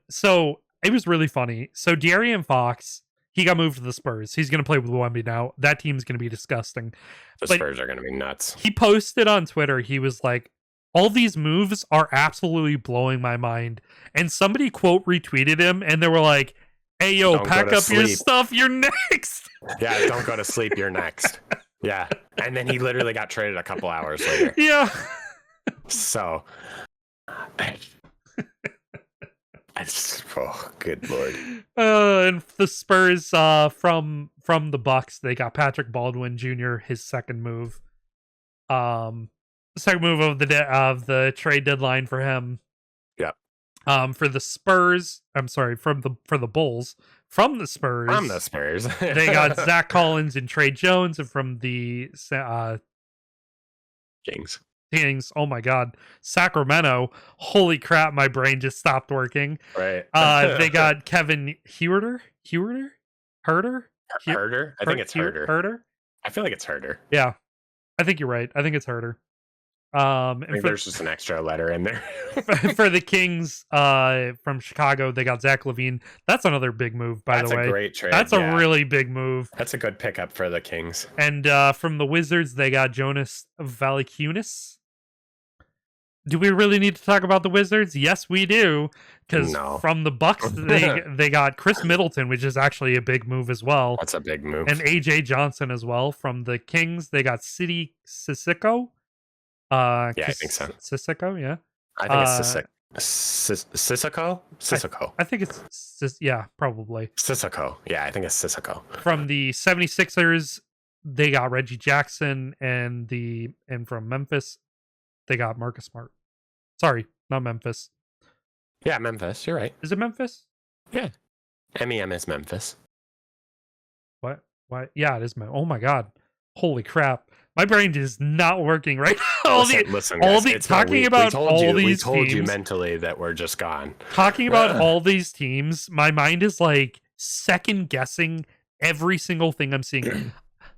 so it was really funny. So De'Aaron Fox, he got moved to the Spurs. He's going to play with Wemby now. That team's going to be disgusting. Spurs are going to be nuts. He posted on Twitter, he was like, all these moves are absolutely blowing my mind. And somebody quote retweeted him and they were like, hey, yo, pack up your stuff. You're next. Yeah, don't go to sleep. You're next. Yeah. And then he literally got traded a couple hours later. Yeah. So, oh, good lord. And the Spurs from the Bucks, they got Patrick Baldwin Jr., his second move. Second move of the trade deadline for him. Yep. For the Spurs, for the Bulls, from the Spurs, they got Zach Collins and Trey Jones, and from the Kings, oh my god, Sacramento, holy crap, my brain just stopped working. Right. They got Kevin Herter. Herter? I think it's Herter. Herter? I feel like it's Herter. Yeah. I think you're right. I think it's Herter. I think there's just an extra letter in there. For the Kings from Chicago, they got Zach LaVine. That's another big move, by the way. That's a great trade. That's a really big move. That's a good pickup for the Kings. And from the Wizards, they got Jonas Valanciunas. Do we really need to talk about the Wizards? Yes, we do. Because from the Bucks, they got Chris Middleton, which is actually a big move as well. That's a big move. And AJ Johnson as well. From the Kings, they got Sidi Sissoko. Yeah, I think so. Sissoko, yeah. I think it's Sissoko? Sissoko. I think it's, yeah, probably. Sissoko. Yeah, I think it's Sissoko. From the 76ers, they got Reggie Jackson, and from Memphis, they got Marcus Smart. Sorry, not Memphis. Yeah, Memphis. You're right. Is it Memphis? Yeah. MEM is Memphis. What? Yeah, it is Memphis. Oh my god. Holy crap. My brain is not working right now. Listen, guys, talking about all these teams. We told you mentally that we're just gone. Talking about all these teams, my mind is like second guessing every single thing I'm seeing.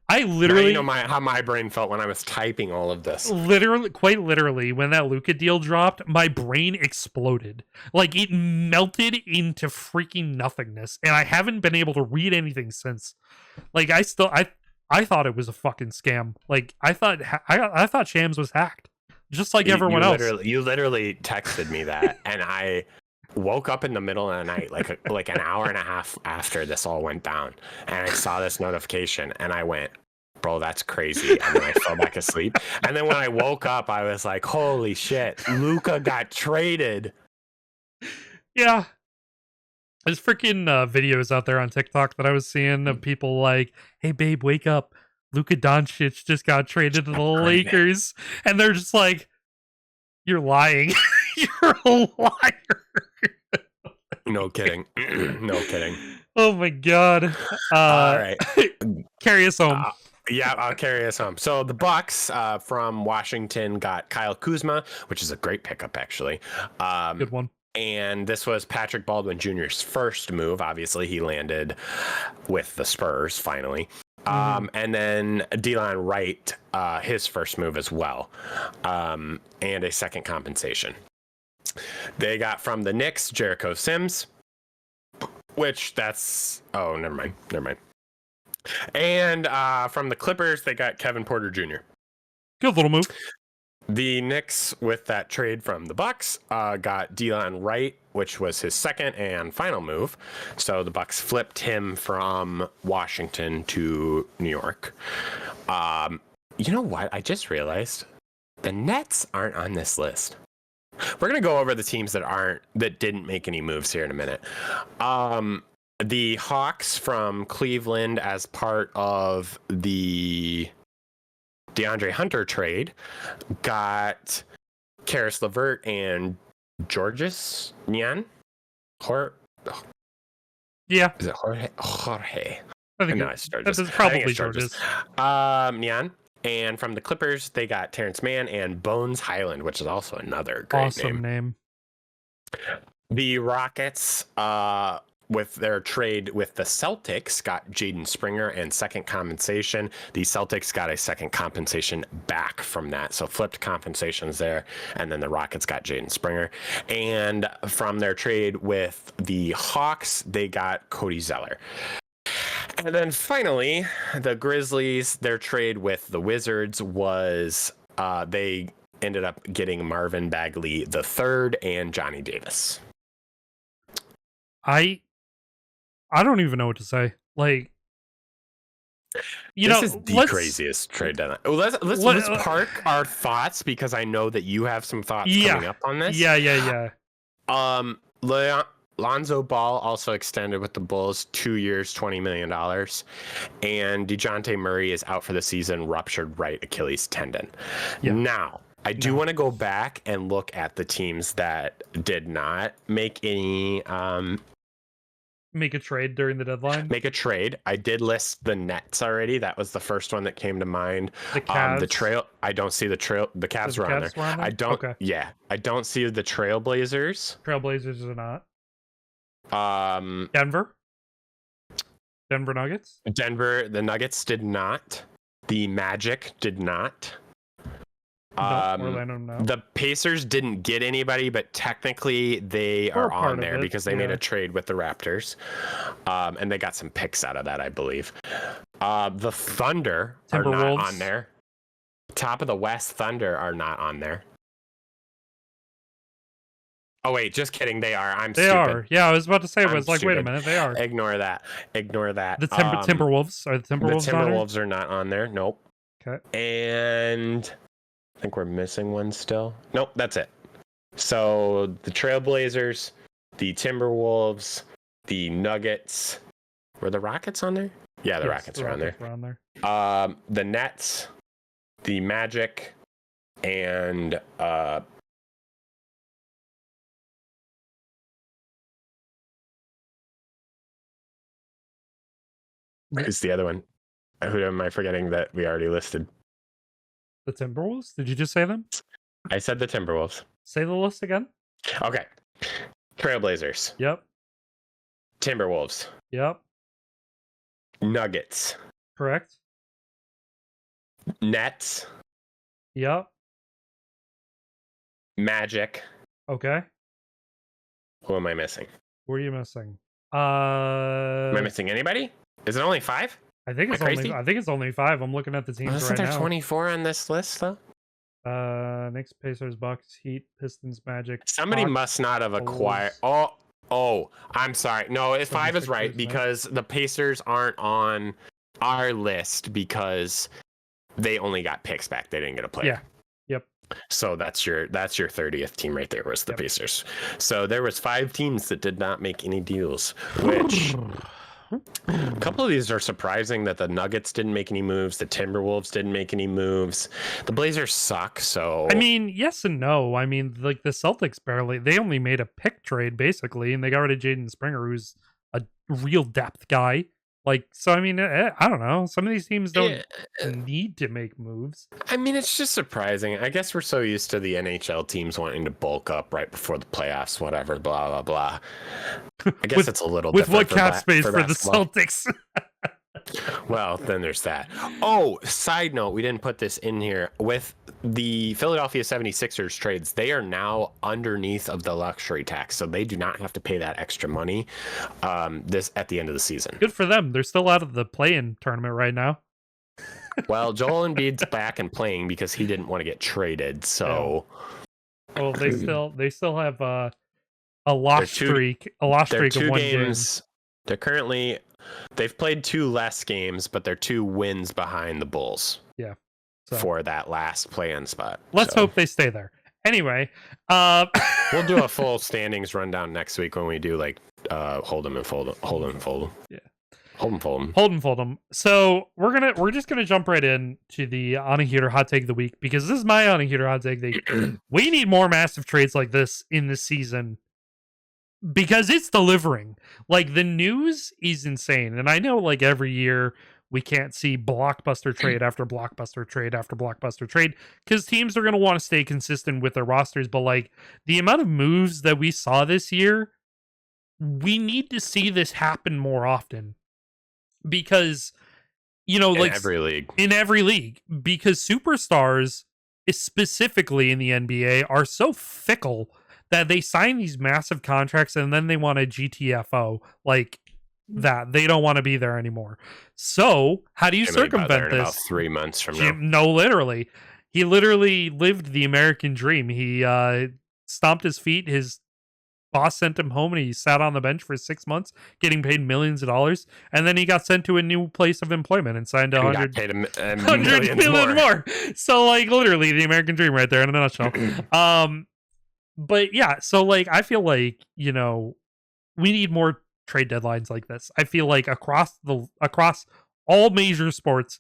I literally, how my brain felt when I was typing all of this. Quite literally, when that Luka deal dropped, my brain exploded. Like, it melted into freaking nothingness, and I haven't been able to read anything since. Like, I thought it was a fucking scam. Like, I thought Shams was hacked, just like everyone else. You literally texted me that, and I woke up in the middle of the night, like an hour and a half after this all went down, and I saw this notification, and I went, bro, that's crazy. And then I fell back asleep. And then when I woke up, I was like, holy shit, Luka got traded. Yeah. There's freaking videos out there on TikTok that I was seeing of people like, hey, babe, wake up. Luka Doncic just got traded to the Lakers. And they're just like, you're lying. You're a liar. No kidding. No kidding. Oh, my God. All right. Carry us home. Yeah, I'll carry us home. So the Bucks from Washington got Kyle Kuzma, which is a great pickup, actually. Good one. And this was Patrick Baldwin Jr.'s first move. Obviously, he landed with the Spurs finally. And then Delon Wright, his first move as well, and a second compensation. They got from the Knicks Jericho Sims, which that's never mind. And from the Clippers, they got Kevin Porter Jr. Good little move. The Knicks, with that trade from the Bucks, got Delon Wright, which was his second and final move. So the Bucks flipped him from Washington to New York. You know what? I just realized the Nets aren't on this list. We're gonna go over the teams that didn't make any moves here in a minute. The Hawks from Cleveland, as part of the DeAndre Hunter trade, got Karis LeVert and Georges Niang. Yeah. Is it Jorge? I think No, it's this is probably Georges. Niang. And from the Clippers, they got Terrence Mann and Bones Highland, which is also another great awesome name. The Rockets, with their trade with the Celtics, got Jaden Springer and second compensation. The Celtics got a second compensation back from that. So flipped compensations there. And then the Rockets got Jaden Springer. And from their trade with the Hawks, they got Cody Zeller. And then finally, the Grizzlies, their trade with the Wizards was they ended up getting Marvin Bagley III and Johnny Davis. I don't even know what to say. Like, this is the craziest trade deadline. Let's park our thoughts, because I know that you have some thoughts coming up on this. Yeah. Lonzo Ball also extended with the Bulls, 2 years, $20 million. And DeJounte Murray is out for the season, ruptured right Achilles tendon. Yeah. Now, I do want to go back and look at the teams that did not make any... make a trade during the deadline. Make a trade. I did list the Nets already. That was the first one that came to mind. The Cavs. The trail. I don't see the trail. The Cavs were on there. I don't. Okay. Yeah, I don't see the Trailblazers. Trailblazers are not. Denver Nuggets. The Nuggets did not. The Magic did not. Orlando, no. The Pacers didn't get anybody, but technically they are on there because they made a trade with the Raptors, and they got some picks out of that, I believe. The Thunder are not on there. Top of the West, Thunder are not on there. Oh wait, just kidding. They are. They are. Yeah, I was about to say. I was like, wait a minute. They are. Ignore that. The Timberwolves are the Timberwolves. The Timberwolves are not on there. Nope. Okay. And I think we're missing one still. Nope, that's it. So the Trailblazers, the Timberwolves, the Nuggets. Were the Rockets on there? Yeah, the Rockets are on there. The Nets, the Magic, and who's the other one? Who am I forgetting that we already listed? The Timberwolves? Did you just say them? I said the Timberwolves. Say the list again. Okay. Trailblazers. Yep. Timberwolves. Yep. Nuggets. Correct. Nets. Yep. Magic. Okay. Who am I missing? Who are you missing? Am I missing anybody? Is it only 5? I think it's only 5. I'm looking at the teams right now. Isn't there 24 on this list though? Knicks, Pacers, Bucks, Heat, Pistons, Magic. Somebody must not have acquired. Oh, I'm sorry. No, 5 is right because the Pacers aren't on our list because they only got picks back. They didn't get a player. Yeah. Yep. So that's your 30th team right there was the Pacers. So there was 5 teams that did not make any deals, which a couple of these are surprising that the Nuggets didn't make any moves. The Timberwolves didn't make any moves. The Blazers suck. So I mean, yes and no. I mean, like the Celtics they only made a pick trade basically, and they got rid of Jaden Springer, who's a real depth guy. Like, so I mean, I don't know. Some of these teams don't Yeah, need to make moves. I mean, it's just surprising. I guess we're so used to the NHL teams wanting to bulk up right before the playoffs, whatever, blah blah blah. I guess it's a little with different what cap space for for the basketball. Celtics. Well, then there's that. Oh, side note, we didn't put this in here. With the Philadelphia 76ers trades, they are now underneath of the luxury tax, so they do not have to pay that extra money this at the end of the season. Good for them. They're still out of the play-in tournament right now. Well, Joel Embiid's back and playing because he didn't want to get traded, so well, they still have a loss streak of 1 games. Game. They've played 2 less games, but they're 2 wins behind the Bulls. Yeah. For that last play-in spot. Let's hope they stay there. Anyway, we'll do a full standings rundown next week when we do like hold them and fold them. Yeah. Hold them, fold them. So we're just gonna jump right in to the On a Heater hot take of the week, because this is my On a Heater hot take. We need more massive trades like this in this season, because it's delivering. Like, the news is insane, and I know like every year we can't see blockbuster trade after blockbuster trade after blockbuster trade, because teams are going to want to stay consistent with their rosters. But like, the amount of moves that we saw this year, we need to see this happen more often, because, you know, like in every league, because superstars, specifically in the NBA, are so fickle that they sign these massive contracts and then they want a GTFO like that. They don't want to be there anymore. So how do you circumvent this? About 3 months from now. No, literally. He literally lived the American dream. He stomped his feet. His boss sent him home and he sat on the bench for 6 months, getting paid millions of dollars. And then he got sent to a new place of employment and signed 100 million more. So like, literally the American dream right there in a nutshell. But yeah, so like, I feel like, you know, we need more trade deadlines like this. I feel like across all major sports.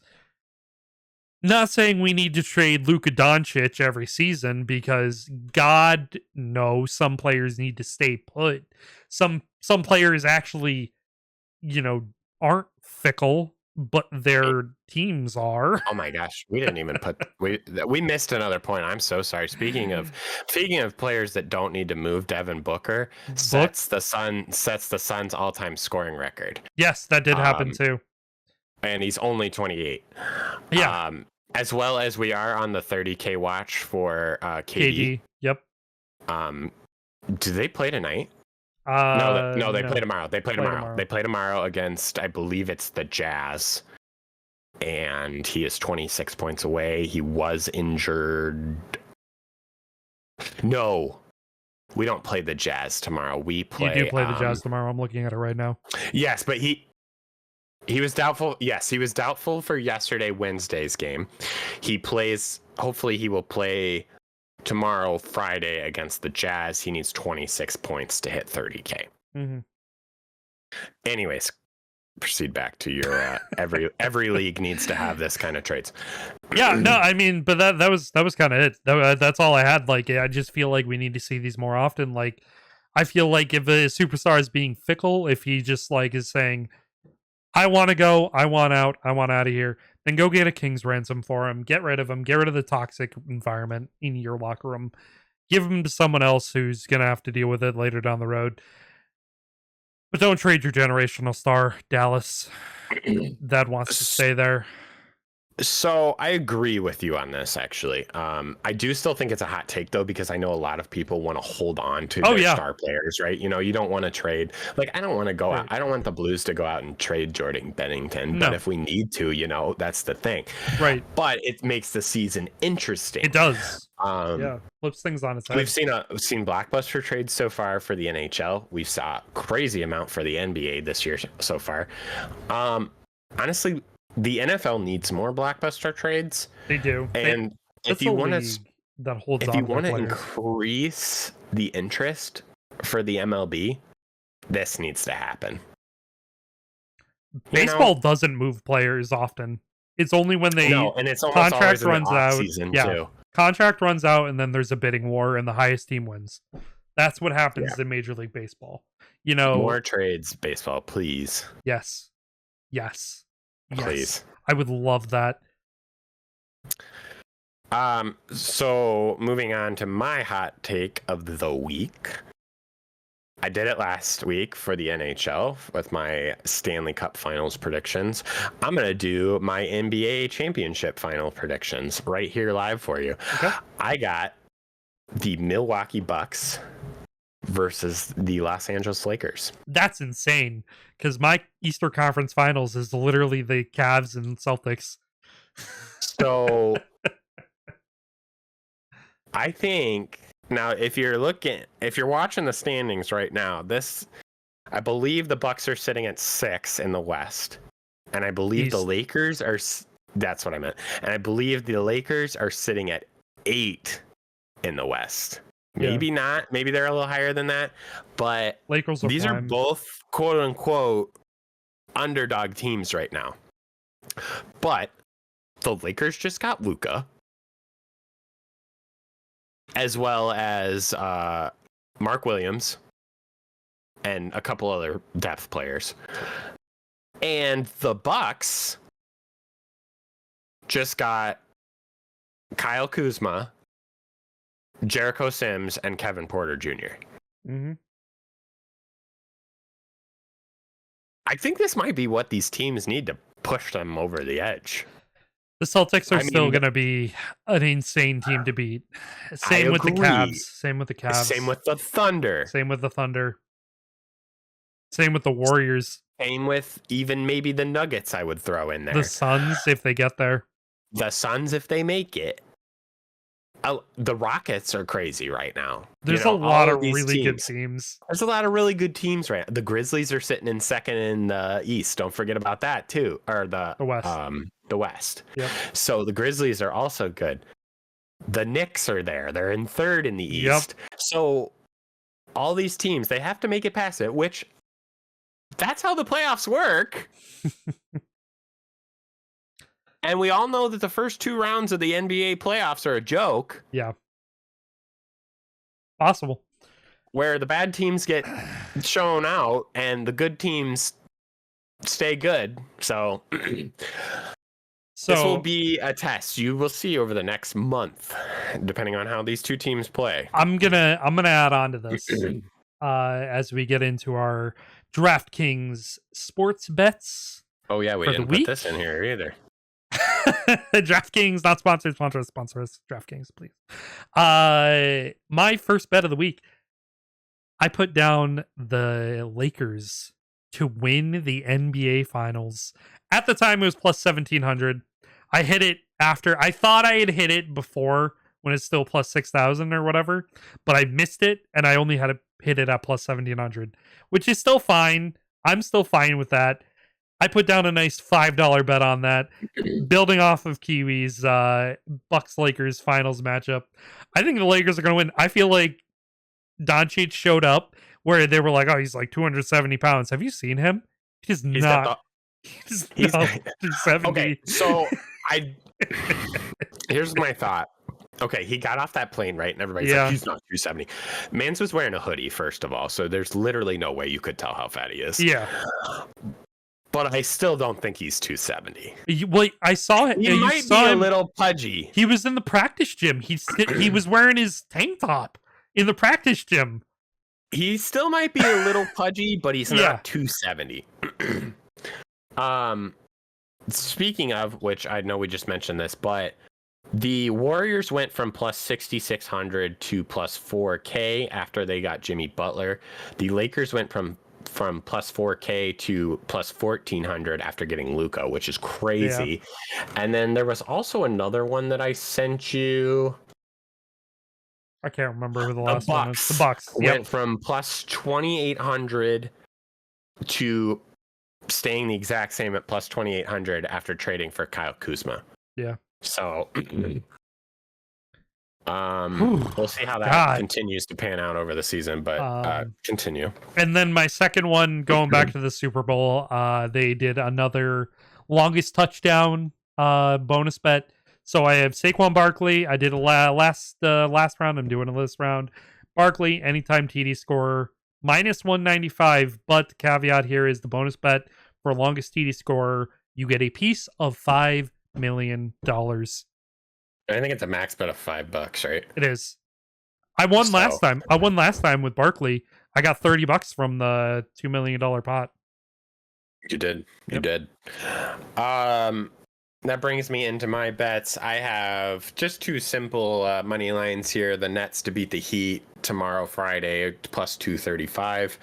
Not saying we need to trade Luka Doncic every season, because God knows some players need to stay put. Some players actually, you know, aren't fickle, but their teams are. Oh my gosh, we didn't even put we missed another point. I'm so sorry. Speaking of players that don't need to move, Devin Booker sets the Suns all-time scoring record. Yes, that did happen too. And he's only 28. Yeah. As well as we are on the 30K watch for KD. Yep. Do they play tonight? No, they play tomorrow. They play tomorrow against, I believe it's the Jazz. And he is 26 points away. He was injured. No, we don't play the Jazz tomorrow. We play. You do play the Jazz tomorrow. I'm looking at it right now. Yes, but he was doubtful. Yes, he was doubtful for Wednesday's game. He plays. Hopefully, he will play tomorrow, Friday, against the Jazz. He needs 26 points to hit 30K. Mm-hmm. Anyways, proceed back to your every league needs to have this kind of trades. Yeah, no, I mean, but that was kind of it. That's all I had. Like, I just feel like we need to see these more often. Like, I feel like if a superstar is being fickle, if he just like is saying, I want to go, I want out of here, then go get a king's ransom for him. Get rid of him. Get rid of the toxic environment in your locker room. Give him to someone else who's going to have to deal with it later down the road. But don't trade your generational star, Dallas. That wants to stay there. So I agree with you on this, actually. I do still think it's a hot take, though, because I know a lot of people want to hold on to their star players, right? You know, you don't want to trade. Like, I don't want to go out. I don't want the Blues to go out and trade Jordan Bennington. No. But if we need to, you know, that's the thing. Right. But it makes the season interesting. It does. Flips things on its head. We've seen blockbuster trades so far for the NHL. We've saw a crazy amount for the NBA this year so far. Honestly, the NFL needs more blockbuster trades. They do. And if you want to increase the interest for the MLB, this needs to happen. Baseball doesn't move players often. It's only when and it's almost contract runs out. Too. Contract runs out, and then there's a bidding war, and the highest team wins. That's what happens in Major League Baseball. You know, more trades, baseball, please. Yes. Yes. Please. I would love that. So moving on to my hot take of the week. I did it last week for the NHL with my Stanley Cup Finals predictions. I'm going to do my NBA Championship Final predictions right here live for you. Okay. I got the Milwaukee Bucks versus the Los Angeles Lakers. That's insane, because my Eastern Conference Finals is literally the Cavs and Celtics. So I think now if you're watching the standings right now, I believe the Bucks are sitting at 6 in the West, and I believe the Lakers are. That's what I meant. And I believe the Lakers are sitting at 8 in the West. Maybe not. Maybe they're a little higher than that. But these are both quote unquote underdog teams right now. But the Lakers just got Luka, as well as Mark Williams and a couple other depth players. And the Bucks just got Kyle Kuzma, Jericho Sims, and Kevin Porter Jr. Mm-hmm. I think this might be what these teams need to push them over the edge. The Celtics are still going to be an insane team to beat. Same with the Cavs. Same with the Cavs. Same with the Thunder. Same with the Thunder. Same with the Warriors. Same with even maybe the Nuggets I would throw in there. The Suns, if they get there. The Suns, if they make it. The Rockets are crazy right now. There's a lot of really good teams. There's a lot of really good teams right now. The Grizzlies are sitting in second in the East. Don't forget about that too. Or the West. The West. Yep. So the Grizzlies are also good. The Knicks are there. They're in third in the East. Yep. So all these teams, they have to make it past it, which that's how the playoffs work. And we all know that the first 2 rounds of the NBA playoffs are a joke. Yeah. Possible. Where the bad teams get shown out and the good teams stay good. So this will be a test. You will see over the next month, depending on how these two teams play. I'm gonna add on to this as we get into our DraftKings sports bets. Oh yeah, we didn't put this in here either. DraftKings, not sponsored. Sponsor us. DraftKings, please. My first bet of the week, I put down the Lakers to win the NBA Finals. At the time, it was plus 1,700. I hit it after. I thought I had hit it before when it's still plus 6,000 or whatever, but I missed it, and I only had to hit it at plus 1,700, which is still fine. I'm still fine with that. I put down a nice $5 bet on that, building off of Kiwi's Bucks-Lakers finals matchup. I think the Lakers are going to win. I feel like Doncic showed up where they were like, oh, he's like 270 pounds. Have you seen him? He's not. He's 270. Okay, so here's my thought. Okay, he got off that plane, right? And everybody's like, he's not 270. Mans was wearing a hoodie, first of all, so there's literally no way you could tell how fat he is. Yeah. But I still don't think he's 270. Well, I saw him. He might be a little pudgy. He was in the practice gym. He was wearing his tank top in the practice gym. He still might be a little pudgy, but he's not 270. Speaking of which, I know we just mentioned this, but the Warriors went from plus 6,600 to plus 4K after they got Jimmy Butler. The Lakers went from plus 4K to plus 1,400 after getting Luka, which is crazy. Yeah. And then there was also another one that I sent you. I can't remember who the last one was. The Bucks went from plus 2,800 to staying the exact same at plus 2,800 after trading for Kyle Kuzma. Yeah. So we'll see how that continues to pan out over the season, but continue. And then my second one, going back to the Super Bowl, they did another longest touchdown bonus bet. So I have Saquon Barkley. I did a last round. I'm doing a this round. Barkley, anytime TD scorer, minus 195. But the caveat here is the bonus bet for longest TD scorer, you get a piece of $5 million. I think it's a max bet of $5, right? It is. I won last So time. I won last time with Barkley. I got $30 from the $2 million pot. you did. You Yep. did. That brings me into my bets. I have just two simple money lines here. The Nets to beat the Heat tomorrow, Friday, plus 235.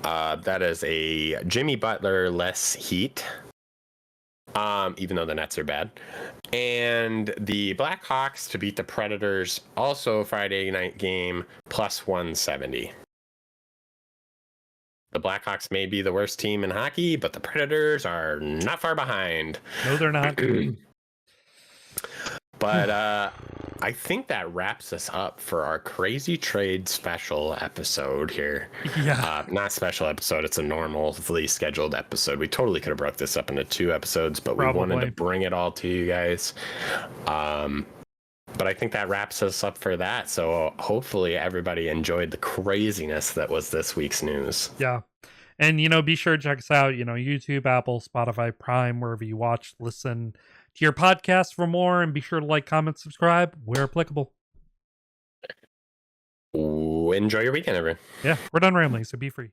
That is a Jimmy Butler less Heat, even though the Nets are bad. And the Blackhawks to beat the Predators, also Friday night game, plus 170. The Blackhawks may be the worst team in hockey, but the Predators are not far behind. No, they're not. But I think that wraps us up for our crazy trade special episode here. Yeah. Not special episode, it's a normally scheduled episode. We totally could have broke this up into 2 episodes, but we wanted to bring it all to you guys. But I think that wraps us up for that. So hopefully everybody enjoyed the craziness that was this week's news. Yeah. And, be sure to check us out, YouTube, Apple, Spotify, Prime, wherever you watch, listen to your podcast for more. And be sure to like, comment, subscribe where applicable. Enjoy your weekend, everyone. Yeah, we're done rambling, so be free.